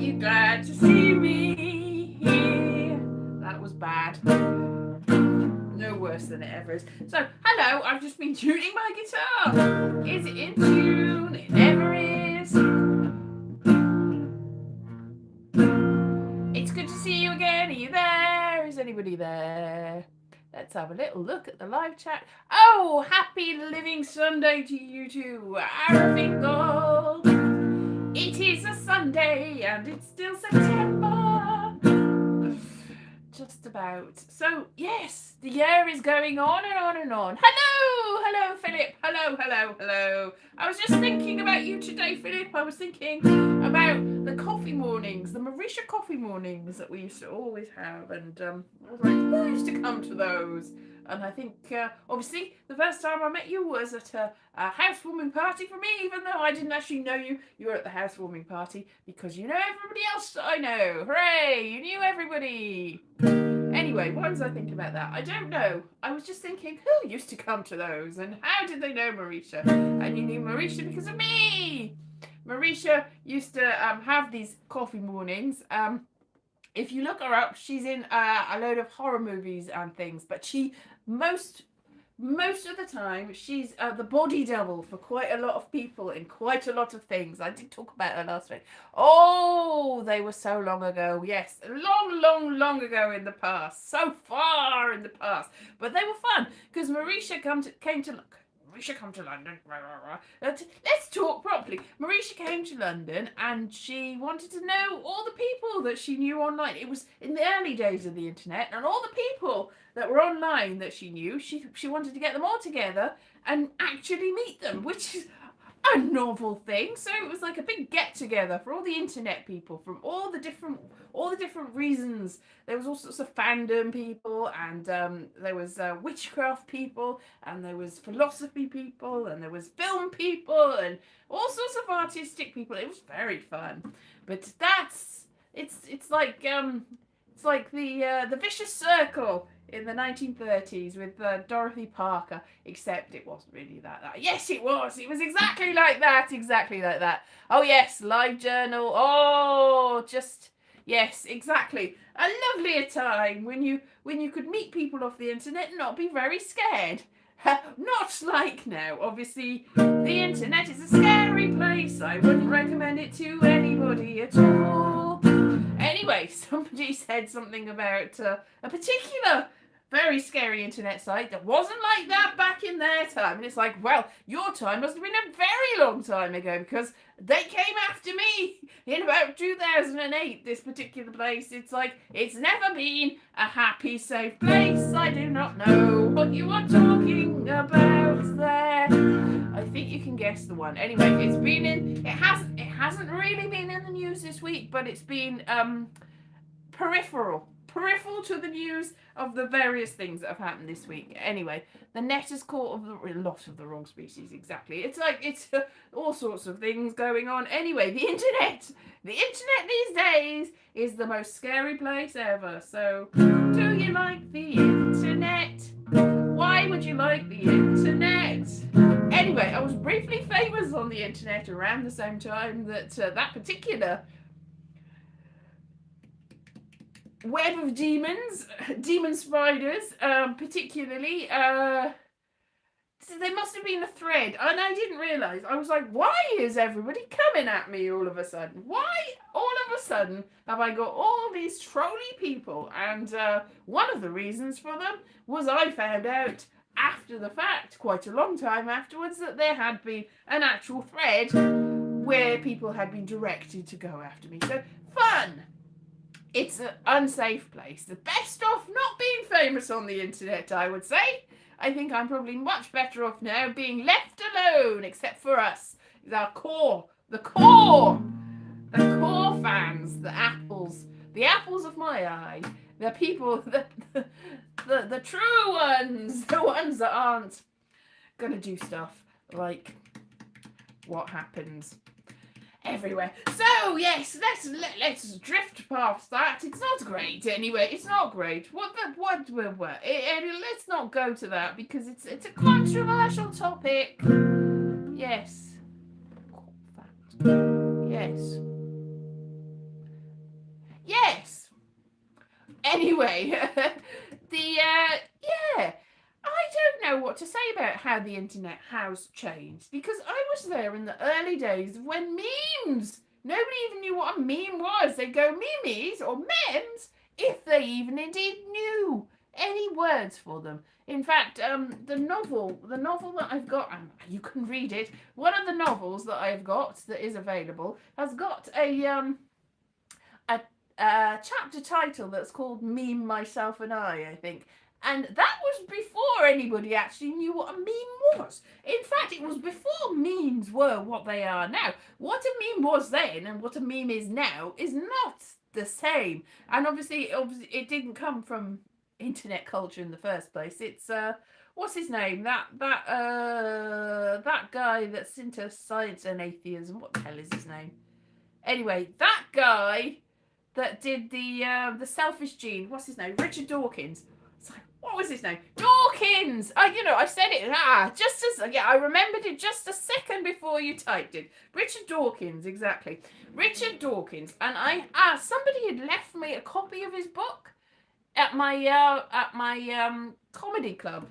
you glad to see me here? That was bad. No worse than it ever is. So, hello, I've just been tuning my guitar. Is it in tune? It never is. It's good to see you again. Are you there? Is anybody there? Let's have a little look at the live chat. Oh, happy Living Sunday to you too. Arafingal. It is a Sunday and it's still September. Just about. So, yes, the year is going on and on and on. Hello, Philip. Hello. I was just thinking about you today, Philip. I was thinking about the coffee mornings, the Marisha coffee mornings that we used to always have. And I was like, who used to come to those? And I think, obviously, the first time I met you was at a housewarming party for me, even though I didn't actually know you. You were at the housewarming party because you know everybody else that I know. Hooray! You knew everybody. Anyway, why was I thinking about that? I don't know. I was just thinking, who used to come to those? And how did they know Marisha? And you knew Marisha because of me. Marisha used to have these coffee mornings. If you look her up, she's in a load of horror movies and things, but she most of the time she's the body double for quite a lot of people in quite a lot of things. I did talk about her last week. Oh, they were so long ago. Yes, long ago in the past, so far in the past, but they were fun because Marisha came to London. Let's talk properly. Marisha came to London and she wanted to know all the people that she knew online. It was in the early days of the internet, and all the people that were online that she knew, she wanted to get them all together and actually meet them, which is a novel thing. So it was like a big get together for all the internet people from all the different reasons. There was all sorts of fandom people, and there was witchcraft people, and there was philosophy people, and there was film people, and all sorts of artistic people. It was very fun. But it's like the vicious circle in the 1930s with Dorothy Parker, except it wasn't really that. Yes, it was. It was exactly like that. Oh, yes, live journal. Oh, just, yes, exactly. A lovelier time when you could meet people off the internet and not be very scared. Not like now. Obviously, the internet is a scary place. I wouldn't recommend it to anybody at all. Anyway, somebody said something about a particular very scary internet site that wasn't like that back in their time. And it's like, well, your time must have been a very long time ago because they came after me in about 2008, this particular place. It's like, it's never been a happy, safe place. I do not know what you are talking about there. I think you can guess the one. Anyway, it hasn't really been in the news this week, but it's been peripheral to the news of the various things that have happened this week. Anyway, the net has caught a lot of the wrong species, exactly. It's like, it's all sorts of things going on. Anyway, the internet these days is the most scary place ever. So, do you like the internet? Why would you like the internet? Anyway, I was briefly famous on the internet around the same time that that particular web of demon spiders, particularly, there must have been a thread, and I didn't realise. I was like, why is everybody coming at me all of a sudden? Why all of a sudden have I got all these trolly people? And one of the reasons for them was I found out after the fact, quite a long time afterwards, that there had been an actual thread where people had been directed to go after me. So, fun! It's an unsafe place. The best off not being famous on the internet, I would say. I think I'm probably much better off now being left alone, except for us. The core fans, the apples of my eye, the people, the true ones, the ones that aren't gonna do stuff like what happens everywhere. So yes, let's drift past that. It's not great anyway. It's not great. Let's not go to that because it's a controversial topic. Yes. Yes. Anyway, yeah, I don't know what to say about how the internet has changed, because I was there in the early days when memes. Nobody even knew what a meme was. They'd go memes or memes if they even indeed knew any words for them. In fact, the novel that I've got, and you can read it. One of the novels that I've got that is available has got a chapter title that's called "Meme Myself and I think. And that was before anybody actually knew what a meme was. In fact, it was before memes were what they are now. What a meme was then and what a meme is now is not the same. And obviously it didn't come from internet culture in the first place. It's what's his name? That guy that's into science and atheism. What the hell is his name? Anyway, that guy that did the selfish gene. What's his name? Richard Dawkins. It's like, what was his name? Dawkins. I said it. I remembered it just a second before you typed it. Richard Dawkins, exactly. Richard Dawkins, and somebody had left me a copy of his book at my comedy club.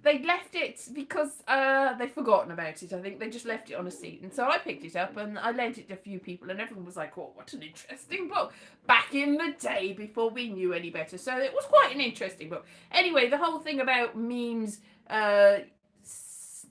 They left it because they'd forgotten about it. I think they just left it on a seat. And so I picked it up and I lent it to a few people and everyone was like, oh, what an interesting book. Back in the day before we knew any better. So it was quite an interesting book. Anyway, the whole thing about memes, they're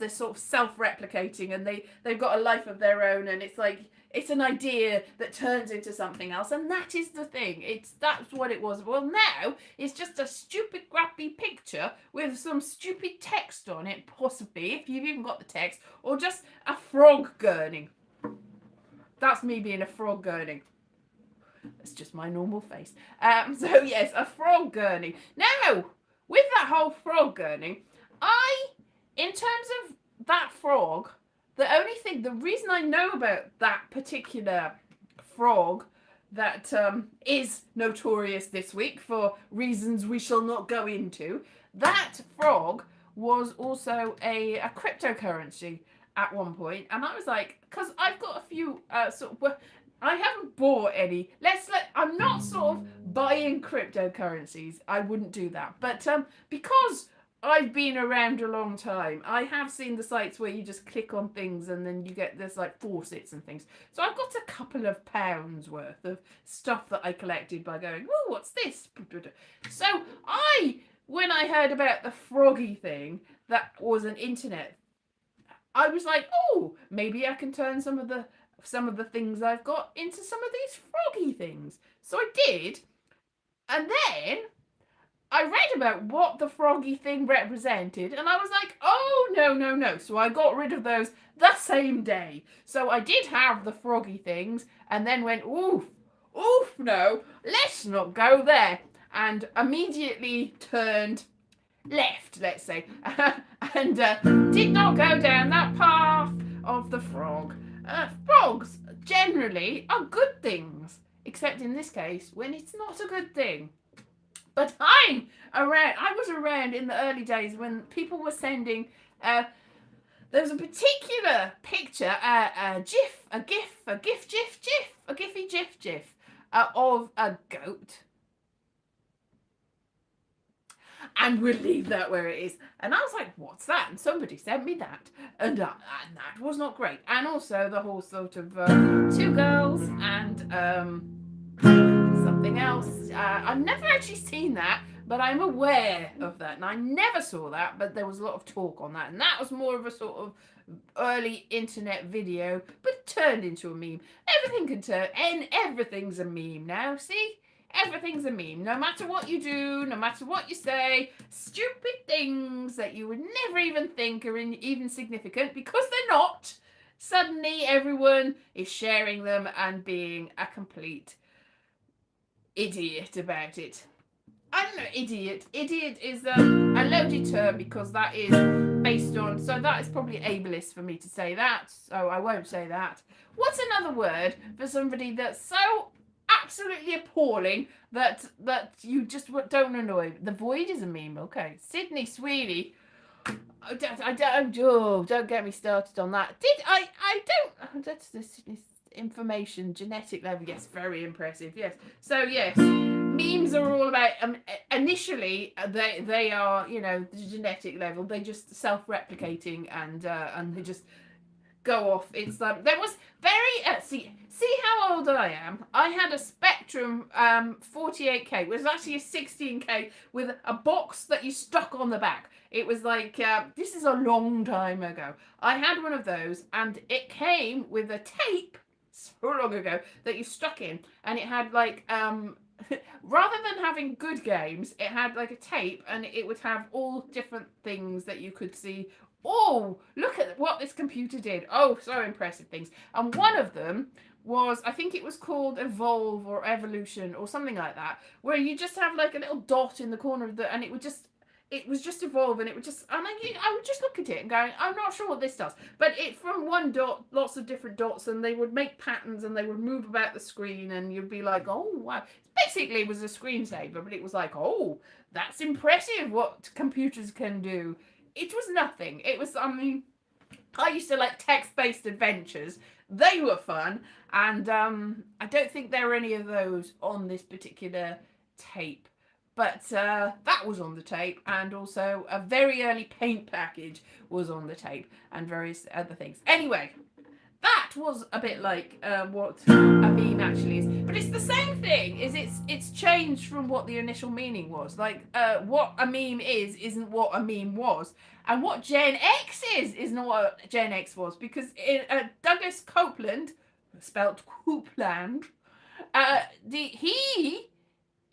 sort of self-replicating and they've got a life of their own, and it's like, it's an idea that turns into something else, and that is the thing. That's what it was. Well, now it's just a stupid, crappy picture with some stupid text on it, possibly, if you've even got the text, or just a frog gurning. That's me being a frog gurning. It's just my normal face. So yes, a frog gurning. Now, with that whole frog gurning, in terms of that frog, the reason I know about that particular frog that is notorious this week for reasons we shall not go into, that frog was also a cryptocurrency at one point, and I was like, because I've got a few I haven't bought any. I'm not sort of buying cryptocurrencies. I wouldn't do that, but because I've been around a long time, I have seen the sites where you just click on things and then you get this like faucets and things. So I've got a couple of pounds worth of stuff that I collected by going, oh, what's this? So when I heard about the froggy thing that was an internet, I was like, oh, maybe I can turn some of the things I've got into some of these froggy things. So I did, and then I read about what the froggy thing represented, and I was like, oh, no. So I got rid of those the same day. So I did have the froggy things, and then went, oof, no, let's not go there. And immediately turned left, let's say, and did not go down that path of the frog. Frogs generally are good things, except in this case, when it's not a good thing. But I was around in the early days when people were sending, there was a particular picture, a gify gif of a goat. And we'll leave that where it is. And I was like, what's that? And somebody sent me that. And that was not great. And also the whole sort of two girls and something else. I've never actually seen that, but I'm aware of that. And I never saw that, but there was a lot of talk on that. And that was more of a sort of early internet video, but turned into a meme. Everything can turn, and everything's a meme now, see? Everything's a meme. No matter what you do, no matter what you say, stupid things that you would never even think are even significant, because they're not. Suddenly everyone is sharing them and being a complete idiot about it. I don't know, idiot. Idiot is a loaded term, because that is based on, so that is probably ableist for me to say that, so I won't say that. What's another word for somebody that's so absolutely appalling that you just don't annoy? The void is a meme. Okay, Sydney Sweeney. Don't get me started on that. That's the Sydney. information, genetic level. Yes, very impressive. Yes. So yes, memes are all about. Initially, they are, you know, the genetic level. They just self-replicating and they just go off. It's there was very see how old I am. I had a Spectrum 48K. It was actually a 16K with a box that you stuck on the back. It was like this is a long time ago. I had one of those, and it came with a tape so long ago that you stuck in, and it had like rather than having good games, it had like a tape, and it would have all different things that you could see. Oh, look at what this computer did. Oh, so impressive things. And one of them was, I think it was called Evolve or Evolution or something like that, where you just have like a little dot in the corner of the, and it was just evolve, and it would just, and I would just look at it and go, I'm not sure what this does. But it, from one dot, lots of different dots, and they would make patterns, and they would move about the screen, and you'd be like, oh, wow. Basically, it was a screensaver, but it was like, oh, that's impressive what computers can do. It was nothing. It was, I mean, I used to like text-based adventures. They were fun, and I don't think there were any of those on this particular tape. But that was on the tape, and also a very early paint package was on the tape, and various other things. Anyway, that was a bit like what a meme actually is, but it's the same thing. Is it's changed from what the initial meaning was. Like what a meme is isn't what a meme was, and what Gen X is not what Gen X was, because Douglas Copeland, spelt Copeland, he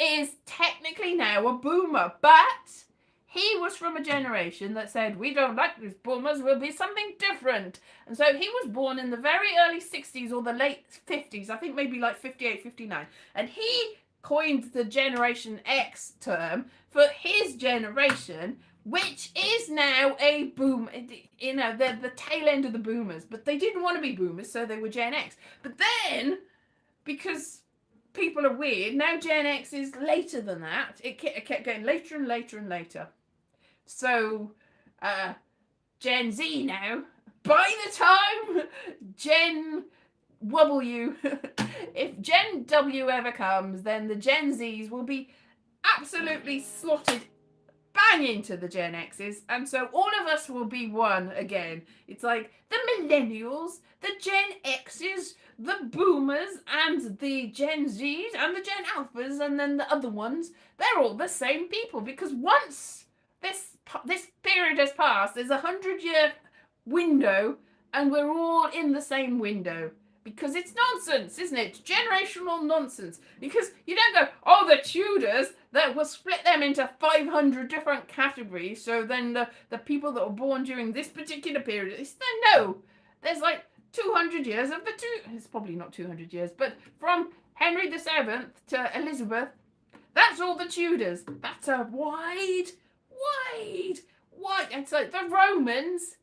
is technically now a boomer, but he was from a generation that said, we don't like these boomers, we'll be something different. And so he was born in the very early 60s or the late 50s, I think maybe like 58, 59. And he coined the Generation X term for his generation, which is now a boom, you know, the tail end of the boomers. But they didn't want to be boomers, so they were Gen X. But then, because people are weird, now Gen X is later than that. It kept getting later and later and later. So, Gen Z now, by the time Gen W, if Gen W ever comes, then the Gen Zs will be absolutely slotted bang into the Gen X's, and so all of us will be one again. It's like the millennials, the Gen X's, the boomers, and the Gen Z's, and the Gen Alphas, and then the other ones. They're all the same people, because once this period has passed, there's 100-year window, and we're all in the same window. Because it's nonsense, isn't it? Generational nonsense. Because you don't go, oh, the Tudors, that will split them into 500 different categories, so then the people that were born during this particular period, no, there's like 200 years of the two, it's probably not 200 years, but from Henry VII to Elizabeth, that's all the Tudors. That's a wide, it's like the Romans,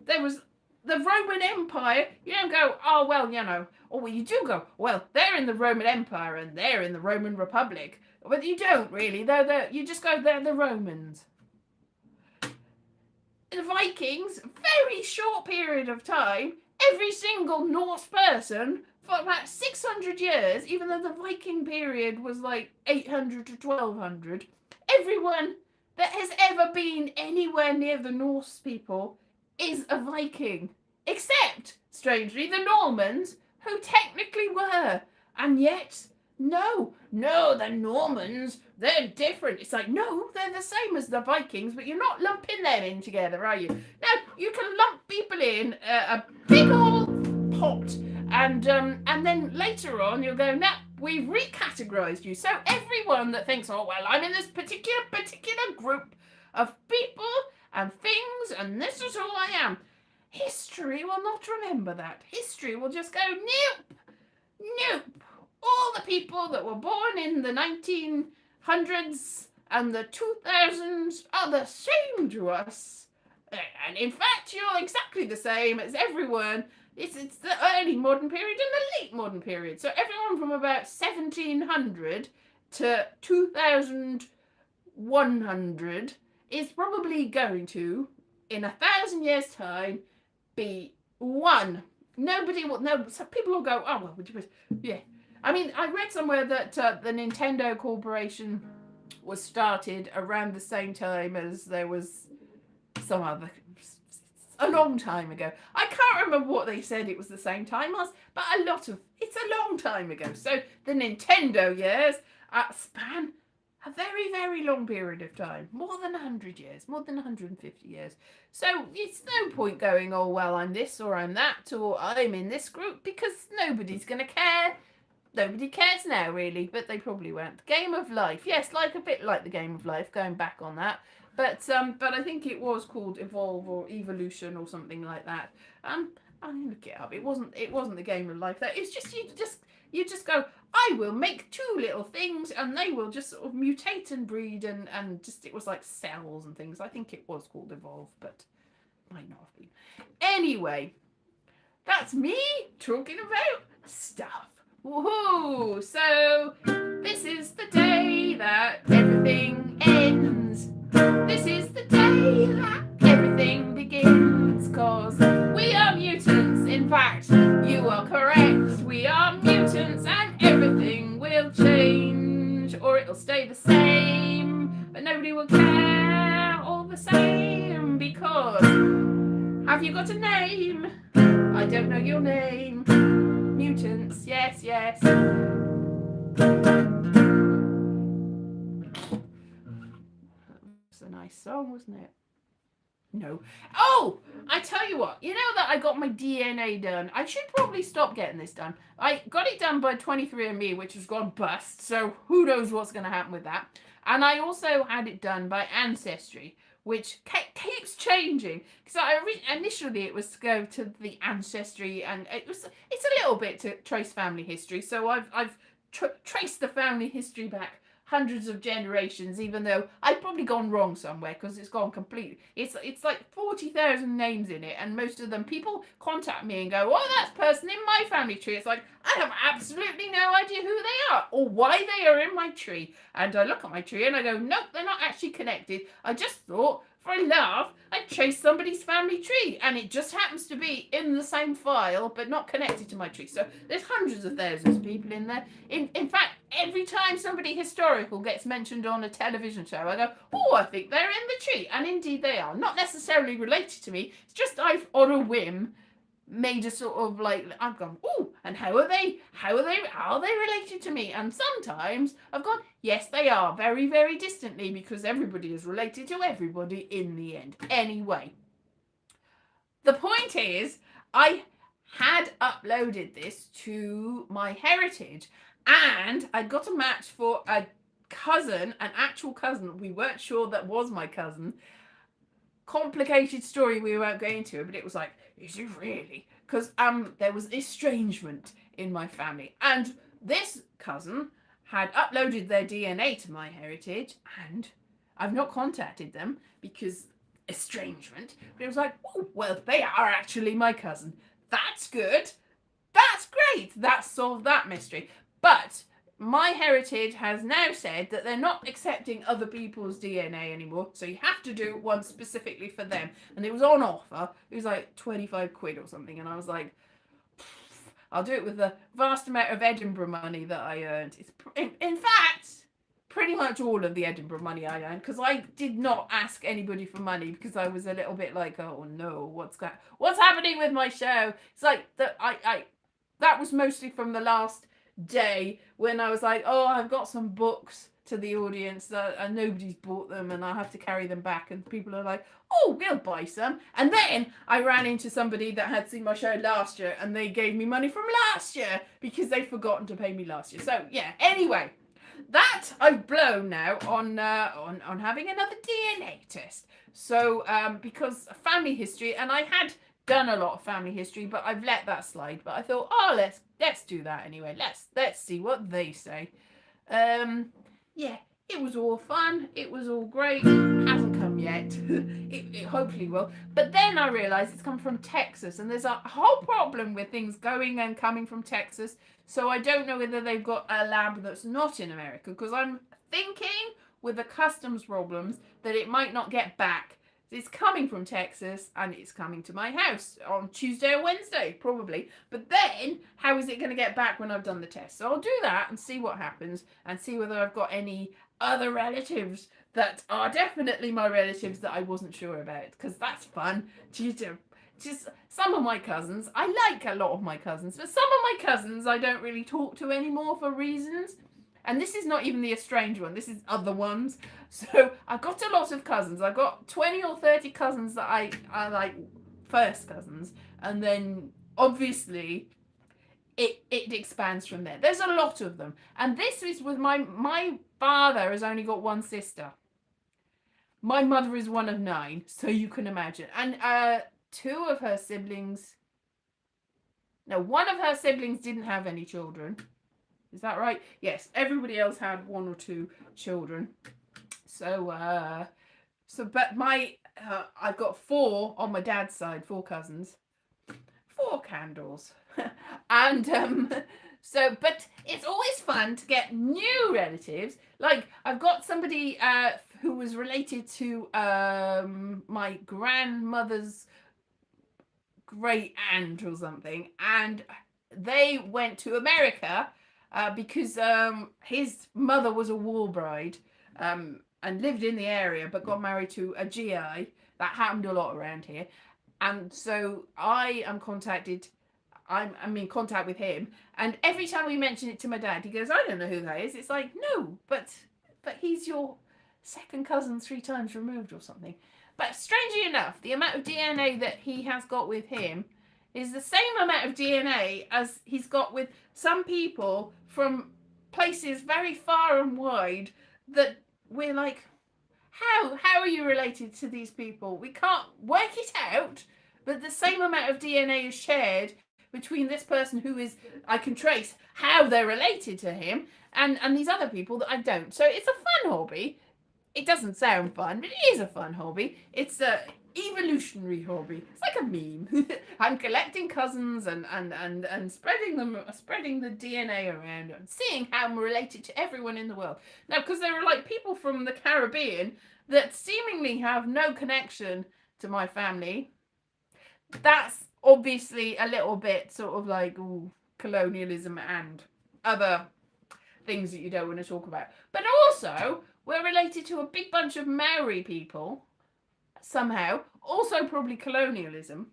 there was the Roman Empire. You don't go, oh, well, you know, or you do go, well, they're in the Roman Empire and they're in the Roman Republic. But you don't really. You just go, they're the Romans. The Vikings, very short period of time, every single Norse person for about 600 years, even though the Viking period was like 800 to 1200, everyone that has ever been anywhere near the Norse people is a Viking. Except, strangely, the Normans, who technically were. And yet, no, the Normans, they're different. It's like, no, they're the same as the Vikings, but you're not lumping them in together, are you? Now, you can lump people in a big old pot, and then later on you'll go, now, we've recategorized you. So everyone that thinks, oh, well, I'm in this particular group of people and things, and this is who I am. History will not remember that. History will just go, nope. All the people that were born in the 1900s and the 2000s are the same to us. And in fact, you're exactly the same as everyone. It's the early modern period and the late modern period. So everyone from about 1700 to 2100 is probably going to, in 1,000 years' time, be one. Nobody will. No, so people will go. Oh well, yeah. I mean, I read somewhere that the Nintendo Corporation was started around the same time as there was some other, a long time ago. I can't remember what they said it was the same time as, but it's a long time ago. So the Nintendo years span a very, very long period of time, more than 100 years, more than 150 years. So it's no point going, oh, well, I'm this or I'm that or I'm in this group, because nobody's going to care. Nobody cares now, really, but they probably won't. Game of Life, yes, like a bit like the Game of Life, going back on that. But I think it was called Evolve or Evolution or something like that. I look it up. It wasn't the Game of Life. That it's just you just go, I will make two little things and they will just sort of mutate and breed and just, it was like cells and things. I think it was called Evolve, but might not have been. Anyway, that's me talking about stuff. Woohoo! So this is the day that everything ends. This is the day that everything begins. Cause we are mutants. In fact, you are correct. We are mutants and everything will change. Or it'll stay the same. But nobody will care all the same. Because have you got a name? I don't know your name. Mutants, yes, yes. It was a nice song, wasn't it? No. Oh, I tell you what, you know that I got my DNA done. I should probably stop getting this done. I got it done by 23andMe, which has gone bust, so who knows what's going to happen with that. And I also had it done by Ancestry, which keeps changing. Because initially it was to go to the Ancestry, and it's a little bit to trace family history. So I've traced the family history back hundreds of generations, even though I've probably gone wrong somewhere because it's gone completely. It's like 40,000 names in it, and most of them people contact me and go, "Oh, that's person in my family tree." It's like I have absolutely no idea who they are or why they are in my tree. And I look at my tree and I go, "Nope, they're not actually connected. I just thought for a laugh I'd trace somebody's family tree, and it just happens to be in the same file but not connected to my tree." So there's hundreds of thousands of people in there. In fact, every time somebody historical gets mentioned on a television show, I go, "Oh, I think they're in the tree," and indeed they are. Not necessarily related to me. It's just I've on a whim made a sort of like, I've gone, "Oh, and how are they related to me?" And sometimes I've gone, yes, they are, very, very distantly, because everybody is related to everybody in the end. Anyway, the point is, I had uploaded this to MyHeritage, and I got a match for a cousin, an actual cousin. We weren't sure that was my cousin. Complicated story we won't go into, but it was like, is it really? Because there was estrangement in my family, and this cousin had uploaded their DNA to MyHeritage, and I've not contacted them because estrangement. But it was like, oh, well, they are actually my cousin. That's good. That's great. That solved that mystery. But MyHeritage has now said that they're not accepting other people's DNA anymore, so you have to do one specifically for them. And it was on offer. It was like 25 quid or something, and I was like, I'll do it with the vast amount of Edinburgh money that I earned. It's in fact pretty much all of the Edinburgh money I earned, because I did not ask anybody for money, because I was a little bit like, oh no, what's happening with my show? It's like that that was mostly from the last day when I was like, oh, I've got some books to the audience and nobody's bought them, and I have to carry them back, and people are like, oh, we'll buy some. And then I ran into somebody that had seen my show last year, and they gave me money from last year because they'd forgotten to pay me last year. So yeah, anyway, that I've blown now on having another DNA test. So because family history, and I had done a lot of family history, but I've let that slide. But I thought, oh, let's do that anyway. Let's see what they say. Yeah, it was all fun. It was all great. It hasn't come yet. it hopefully will. But then I realised it's come from Texas, and there's a whole problem with things going and coming from Texas. So I don't know whether they've got a lab that's not in America, because I'm thinking with the customs problems that it might not get back. It's coming from Texas and it's coming to my house on Tuesday or Wednesday, probably. But then, how is it going to get back when I've done the test? So I'll do that and see what happens and see whether I've got any other relatives that are definitely my relatives that I wasn't sure about. Because that's fun. Just some of my cousins, I like a lot of my cousins, but some of my cousins I don't really talk to anymore for reasons. And this is not even the estranged one, this is other ones. So I've got a lot of cousins. I've got 20 or 30 cousins that I like first cousins. And then obviously it expands from there. There's a lot of them. And this is with my father has only got one sister. My mother is one of 9, so you can imagine. And one of her siblings didn't have any children. Is that right? Yes, everybody else had 1 or 2 children. So but I've got 4 on my dad's side, 4 cousins, 4 candles, and but it's always fun to get new relatives. Like I've got somebody who was related to my grandmother's great aunt or something, and they went to America. Because his mother was a war bride and lived in the area but got married to a GI. That happened a lot around here. And so I'm in contact with him. And every time we mention it to my dad, he goes, I don't know who that is. It's like, no, but he's your second cousin 3 times removed or something. But strangely enough, the amount of DNA that he has got with him is the same amount of DNA as he's got with some people from places very far and wide that we're like, how are you related to these people? We can't work it out, but the same amount of DNA is shared between this person who is, I can trace how they're related to him, and these other people that I don't. So it's a fun hobby. It doesn't sound fun, but it is a fun hobby. It's a evolutionary hobby. It's like a meme. I'm collecting cousins and spreading the DNA around and seeing how I'm related to everyone in the world. Now, because there are like people from the Caribbean that seemingly have no connection to my family. That's obviously a little bit sort of like colonialism and other things that you don't want to talk about. But also, we're related to a big bunch of Maori people somehow, also probably colonialism,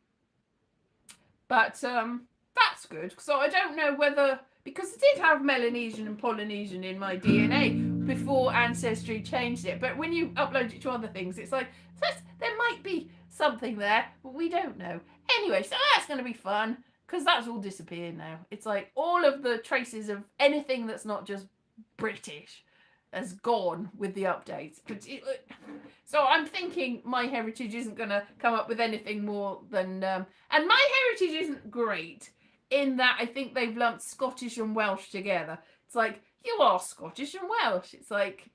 but that's good. So I don't know whether, because I did have Melanesian and Polynesian in my DNA before Ancestry changed it, but when you upload it to other things, it's like there might be something there, but we don't know. Anyway, so that's going to be fun because that's all disappeared now. It's like all of the traces of anything that's not just British has gone with the updates. So I'm thinking my heritage isn't going to come up with anything more than... and my heritage isn't great in that I think they've lumped Scottish and Welsh together. It's like, you are Scottish and Welsh. It's like,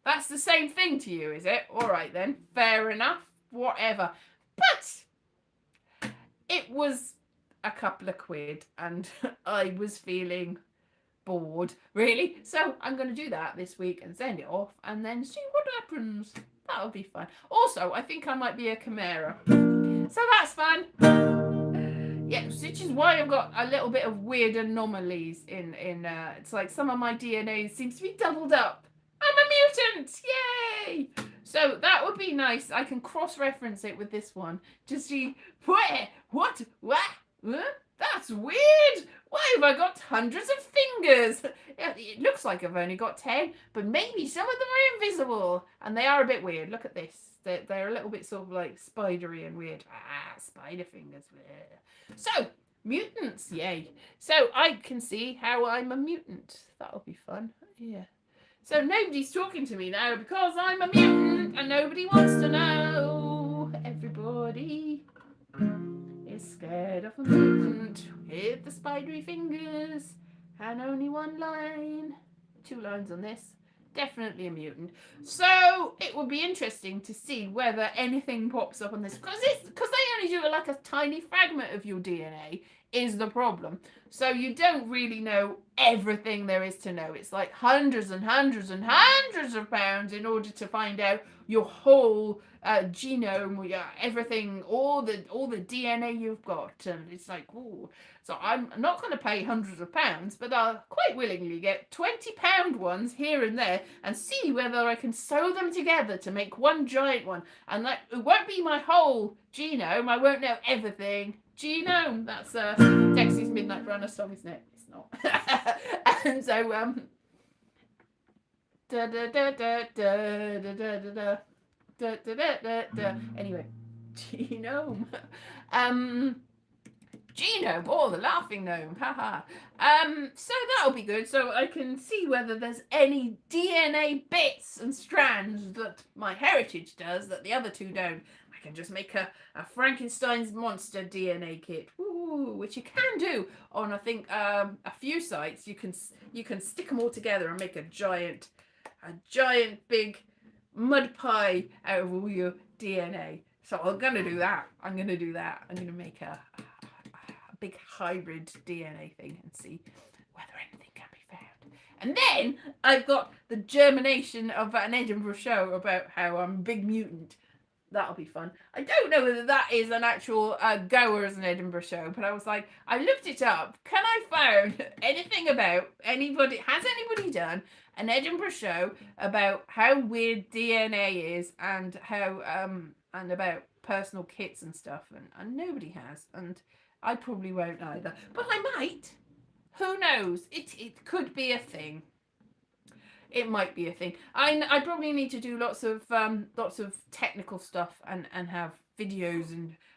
that's the same thing to you, is it? All right then, fair enough, whatever. But it was a couple of quid and I was feeling bored, really. So I'm going to do that this week and send it off and then see what happens. That'll be fun. Also, I think I might be a chimera. So that's fun. Yeah, which is why I've got a little bit of weird anomalies in it's like some of my DNA seems to be doubled up. I'm a mutant! Yay! So that would be nice. I can cross-reference it with this one to see what? That's weird. Why have I got hundreds of fingers? It looks like I've only got 10, but maybe some of them are invisible. And they are a bit weird. Look at this. They're a little bit sort of like spidery and weird. Spider fingers. So, mutants, yay. So I can see how I'm a mutant. That'll be fun. Yeah. So nobody's talking to me now because I'm a mutant and nobody wants to know. Everybody is scared of a mutant with the spidery fingers and only 1 line. 2 lines on this. Definitely a mutant. So it would be interesting to see whether anything pops up on this because they only do like a tiny fragment of your DNA is the problem. So you don't really know everything there is to know. It's like hundreds and hundreds and hundreds of pounds in order to find out your whole genome, everything, all the DNA you've got, and it's like, ooh. So I'm not going to pay hundreds of pounds, but I'll quite willingly get £20 ones here and there and see whether I can sew them together to make one giant one. And that it won't be my whole genome. I won't know everything. Genome. That's Dexy's Midnight Runner song, isn't it? It's not. And so da da da da da da da da da da da da. Anyway, genome. Genome, oh, the laughing gnome, haha. So that'll be good. So I can see whether there's any DNA bits and strands that my heritage does that the other two don't. I can just make a Frankenstein's monster DNA kit, which you can do on, I think, a few sites. You can stick them all together and make a giant big mud pie out of all your DNA. So I'm gonna do that. I'm gonna make a big hybrid DNA thing and see whether anything can be found. And then I've got the germination of an Edinburgh show about how I'm a big mutant. That'll be fun. I don't know whether that is an actual goer as an Edinburgh show, but I was like, I looked it up. Can I find anything about anybody? Has anybody done an Edinburgh show about how weird DNA is and how and about personal kits and stuff? And nobody has, and I probably won't either, but I might. Who knows? It could be a thing. It might be a thing. I probably need to do lots of technical stuff and have videos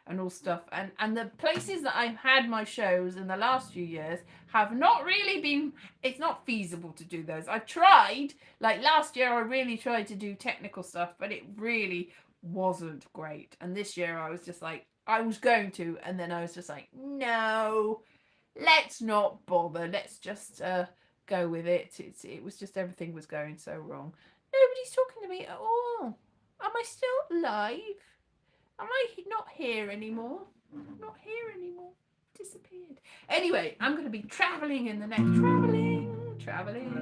and all stuff. And the places that I've had my shows in the last few years have not really been, it's not feasible to do those. I've tried, like last year I really tried to do technical stuff, but it really wasn't great. And this year I was just like, I was going to, and then I was just like, no, let's not bother. Let's just go with it. It was just, everything was going so wrong. Nobody's talking to me at all. Am I still alive? Am I not here anymore? Not here anymore. Disappeared. Anyway, I'm going to be traveling in the next... Traveling.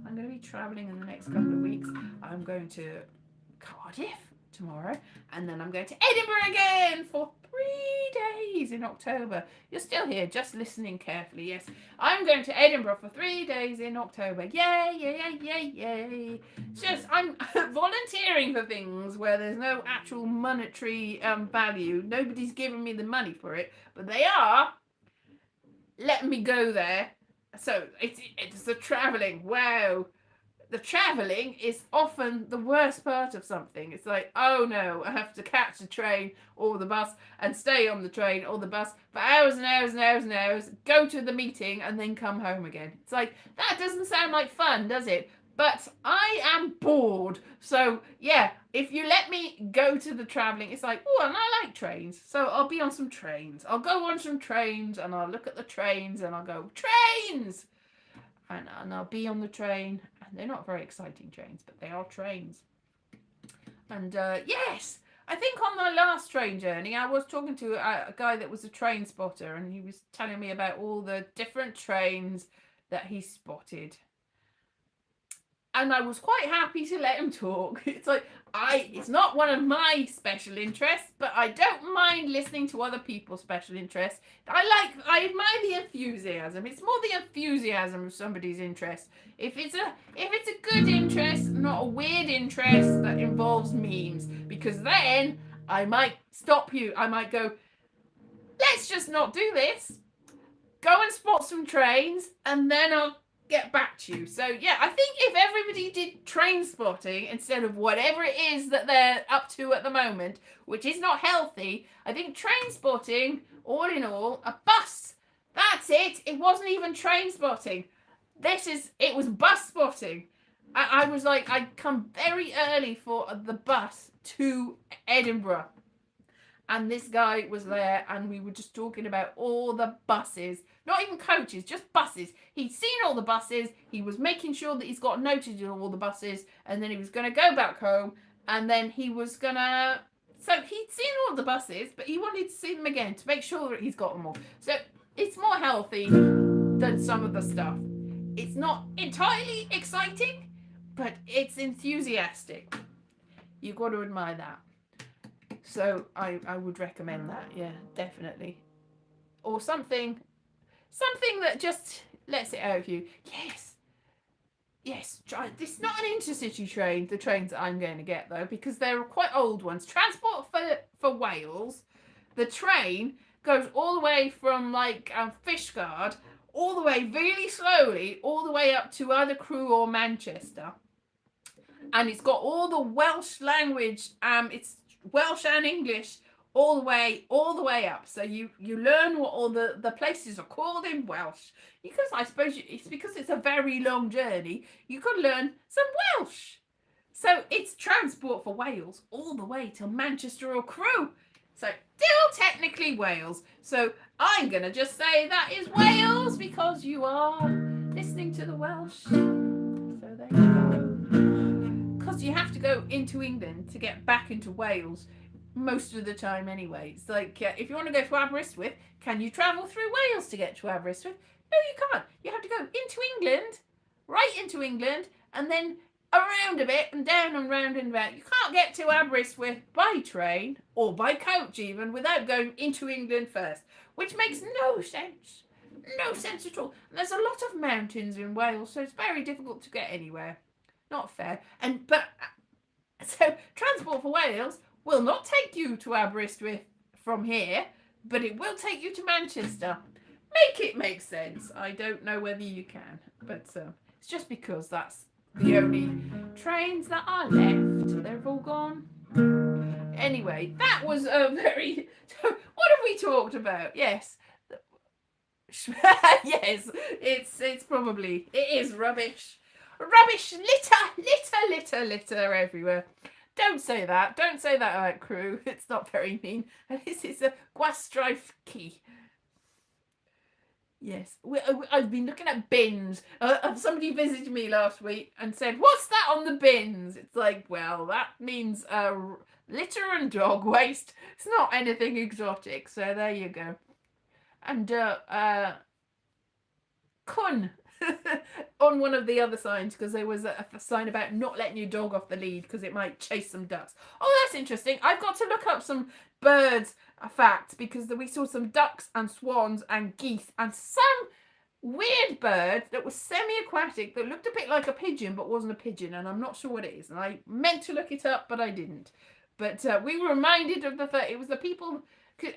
I'm going to be traveling in the next couple of weeks. I'm going to Cardiff tomorrow, and then I'm going to Edinburgh again for 3 days in October. You're still here, just listening carefully. Yes, I'm going to Edinburgh for 3 days in October. Yay. Just, I'm volunteering for things where there's no actual monetary value. Nobody's giving me the money for it, but they are letting me go there. So it's the traveling. Wow. The travelling is often the worst part of something. It's like, oh no, I have to catch the train or the bus and stay on the train or the bus for hours and hours and hours and hours, go to the meeting and then come home again. It's like, that doesn't sound like fun, does it? But I am bored. So yeah, if you let me go to the travelling, it's like, oh, and I like trains. So I'll be on some trains. I'll go on some trains and I'll look at the trains and I'll go, trains! And I'll be on the train, and they're not very exciting trains, but they are trains. And yes, I think on my last train journey, I was talking to a guy that was a train spotter, and he was telling me about all the different trains that he spotted. And I was quite happy to let him talk. It's like, it's not one of my special interests, but I don't mind listening to other people's special interests. I admire the enthusiasm. It's more the enthusiasm of somebody's interest. If it's a good interest, not a weird interest that involves memes, because then I might stop you. I might go, let's just not do this. Go and spot some trains, and then I'll get back to you. So yeah, I think if everybody did train spotting instead of whatever it is that they're up to at the moment, which is not healthy, I think train spotting, all in all, a bus. That's it. It wasn't even train spotting. It was bus spotting. I was like, I'd come very early for the bus to Edinburgh. And this guy was there, and we were just talking about all the buses, not even coaches, just buses. He'd seen all the buses. He was making sure that he's got noted of all the buses, and then he was going to go back home, and then he was going to So he'd seen all the buses, but he wanted to see them again to make sure that he's got them all. So it's more healthy than some of the stuff. It's not entirely exciting, but it's enthusiastic. You've got to admire that. So I would recommend that, yeah, definitely. Or something that just lets it out of you. Yes, try. This is not an intercity train, the trains that I'm going to get, though, because they're quite old ones. Transport for Wales, the train goes all the way from, like, Fishguard, all the way really slowly, all the way up to either Crewe or Manchester. And it's got all the Welsh language, it's Welsh and English all the way up. So you learn what all the places are called in Welsh. Because I suppose it's because it's a very long journey, you could learn some Welsh. So it's Transport for Wales all the way to Manchester or Crewe. So still technically Wales. So I'm going to just say that is Wales because you are listening to the Welsh. So there you go. Because you have to go into England to get back into Wales most of the time anyway. It's like, if you want to go to Aberystwyth, can you travel through Wales to get to Aberystwyth? No, you can't. You have to go into England, right into England, and then around a bit and down and round and back. You can't get to Aberystwyth by train or by coach even without going into England first, which makes no sense. No sense at all. And there's a lot of mountains in Wales, so it's very difficult to get anywhere. Not fair. So Transport for Wales will not take you to Aberystwyth from here, but it will take you to Manchester. Make it make sense. I don't know whether you can, but it's just because that's the only trains that are left. They've all gone. Anyway, that was a very... What have we talked about? Yes. Yes, it's probably... It is rubbish. Rubbish, litter everywhere. Don't say that. Don't say that about Crewe. It's not very mean. This is a gwastraifki. Yes, I've been looking at bins. Somebody visited me last week and said, "What's that on the bins?" It's like, well, that means litter and dog waste. It's not anything exotic, so there you go. And kun on one of the other signs, because there was a sign about not letting your dog off the lead because it might chase some ducks. Oh, that's interesting. I've got to look up some birds facts because we saw some ducks and swans and geese and some weird bird that was semi-aquatic that looked a bit like a pigeon but wasn't a pigeon, and I'm not sure what it is, and I meant to look it up but I didn't. But we were reminded of the fact it was the people.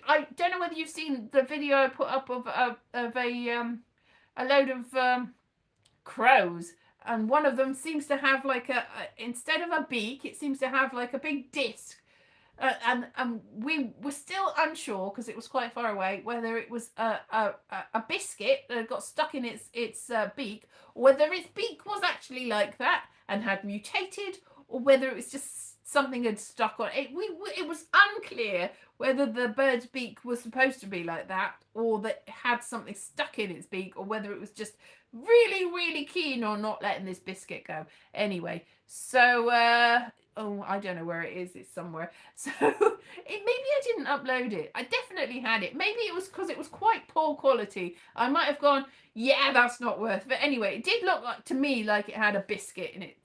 I don't know whether you've seen the video I put up of a load of crows, and one of them seems to have like instead of a beak, it seems to have like a big disc. And we were still unsure because it was quite far away whether it was a biscuit that got stuck in its beak, or whether its beak was actually like that and had mutated, or whether it was just something had stuck on it. It was unclear whether the bird's beak was supposed to be like that, or that it had something stuck in its beak, or whether it was just really keen on not letting this biscuit go. Anyway, so oh, I don't know where it is. It's somewhere. So maybe I didn't upload it. I definitely had it. Maybe it was because it was quite poor quality. I might have gone, yeah, that's not worth it. Anyway, it did look like to me like it had a biscuit in it.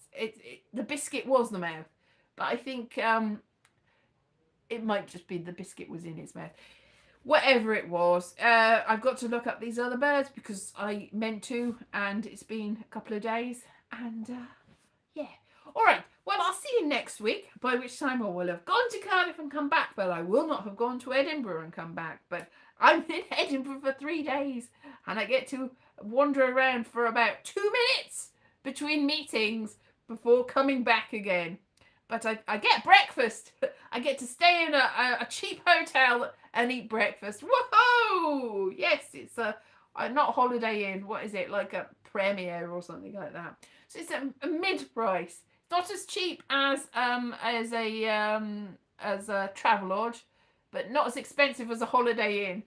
The biscuit was the mouth, but I think it might just be the biscuit was in its mouth. Whatever it was, I've got to look up these other birds because I meant to, and it's been a couple of days, and yeah. All right, well, I'll see you next week, by which time I will have gone to Cardiff and come back, but I will not have gone to Edinburgh and come back. But I'm in Edinburgh for 3 days, and I get to wander around for about 2 minutes between meetings before coming back again. But I get breakfast. I get to stay in a cheap hotel and eat breakfast. Whoa! Yes, it's a not Holiday Inn. What is it? Like a Premier or something like that. So it's a mid-price. It's not as cheap as a Travelodge, but not as expensive as a Holiday Inn.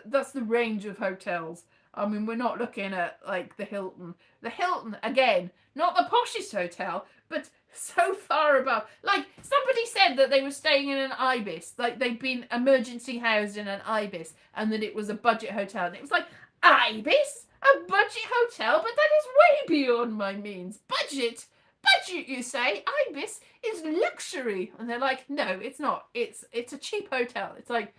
That's the range of hotels. I mean, we're not looking at like the Hilton. The Hilton, again, not the poshest hotel, but so far above. Like, somebody said that they were staying in an Ibis, like they'd been emergency housed in an Ibis, and that it was a budget hotel. And it was like, Ibis? A budget hotel? But that is way beyond my means. Budget? Budget, you say? Ibis is luxury. And they're like, no, it's not. It's a cheap hotel. It's like,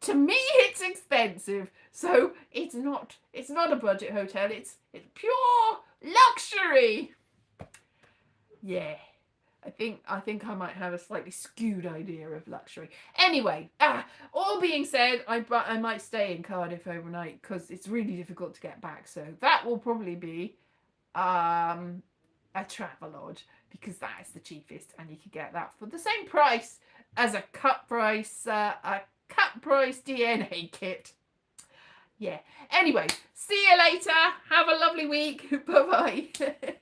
to me, it's expensive. So it's not a budget hotel. It's pure luxury. Yeah. I think I might have a slightly skewed idea of luxury. Anyway, all being said, I might stay in Cardiff overnight because it's really difficult to get back. So that will probably be a Travelodge, because that is the cheapest, and you can get that for the same price as a cut price DNA kit. Yeah. Anyway, see you later. Have a lovely week. Bye bye.